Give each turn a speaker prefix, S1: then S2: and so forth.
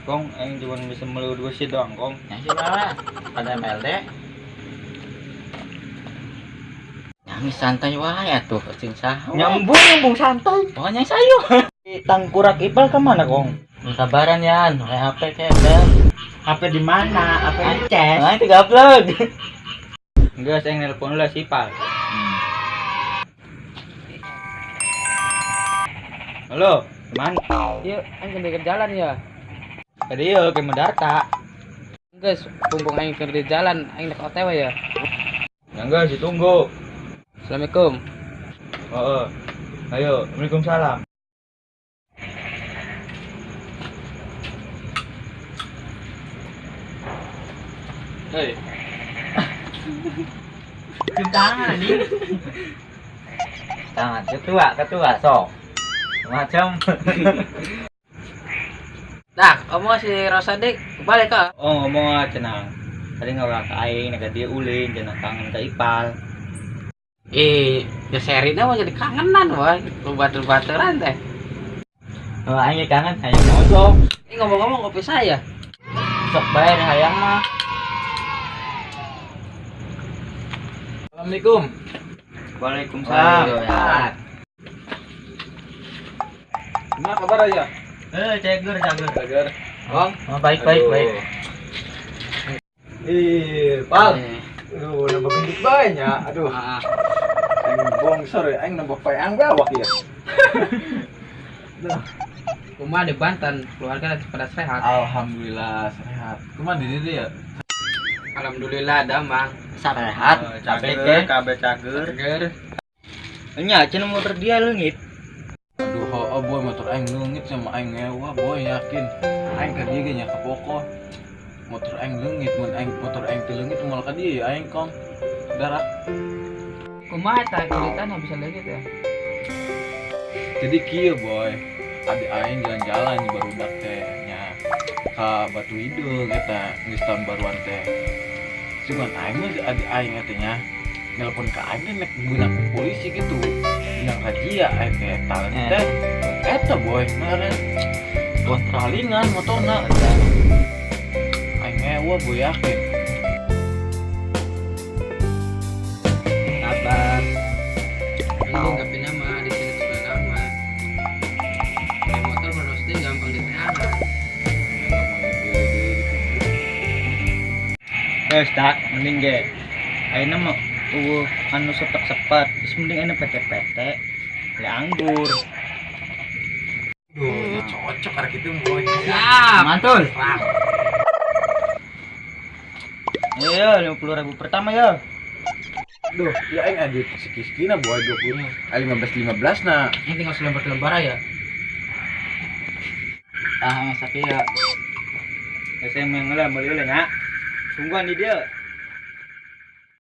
S1: Kong, aing cuma bisa meluru sih doang, Kong.
S2: Yang sih mah pada MLD. Nyami santai wae atuh cing saha.
S1: Nyambung santai.
S2: Pokoknya sayu.
S1: Tangkurak Ipal kemana, Kong?
S2: Sabaran ya, pakai HP kebel.
S1: HP di mana? HP di cas.
S2: Nah, 30.
S1: Enggak, saya nelpon lah si Ipal. Halo, teman.
S3: Iya, aing ke jalan ya.
S1: Tadi yo ke Medarta.
S3: Guys, pumpung aing ke jalan, aing nak OTW ya.
S1: Ya enggak, sih tunggu.
S3: Assalamualaikum.
S1: Oh, ayo, Waalaikumsalam.
S3: Hei,
S2: Tangan nih. Tangan ketua sok. Macam.
S3: dah, kamu si Rosadik balik kah?
S1: Oh, ngomong aja cenang. Tadi ngawak ke aing, naga dia ulin, cenah kangen ke Ipal.
S3: Ya serina mau jadi kangenan wah, lu batur-baturan teh.
S2: Oh, aing kangen hayang ngomong.
S3: Ini ngomong-ngomong kopi saya.
S2: Sok bayar hayang mah.
S3: Assalamualaikum.
S1: Waalaikumsalam.
S2: Ya.
S3: Gimana kabar aja?
S1: Cager.
S3: Bang,
S2: Baik.
S4: Pal.
S3: Eh,
S4: Aduh, nambah gendut banyak. Aduh,
S3: ah,
S4: aing bongsor ya, aing nambah payang bewak ya.
S3: rumah di Banten, keluarga pada sehat.
S4: Alhamdulillah sehat. Cuman di diri ya.
S3: Alhamdulillah ada mang.
S2: Sarehat.
S1: Cager, kabeh cager.
S3: Burger.
S1: Nya cenah motor dia leungit.
S4: Aduh, oh boy motor aing leungit sama aing ngewa, boy yakin. Aing ka dieu ge nya ka poko. Motor aing leungit, mun aing motor aing teu leungit moal ka dieu aing kong. Darat.
S3: Kumaha tah ceritanya bisa lagi ya?
S4: Jadi kieu boy. Adi aing jalan-jalan di barudak teh nya ka Batu Hidung eta geus tahun baruan teh. Cuman aing mah adi aing eta nya nelpon ka aing nek guna polisi gitu. Yang razia aing teh talent teh. Eta boy, meureun kontralingan motorna. Aing ngewa boy yakin.
S3: Kabar. Ini nggak punya mah di sini sudah lama. Naik motor pasti gampang diteangan.
S1: Wes tak, mending ge. Ayeuna mah anu sepet-sepet, terus mending anu PT-PT. Le anggur.
S4: Duh, cocok arek kitu boy.
S3: Siap.
S2: Mantul.
S1: Iya, 50.000 pertama ya.
S4: Duh, ya aing ada sikis-sikina boy 20. 15 nah.
S3: Ini tinggal selembar-lembar aja.
S2: Ah, sapi ya.
S1: Saya mengelah meuli nya. Sungguhan di dia.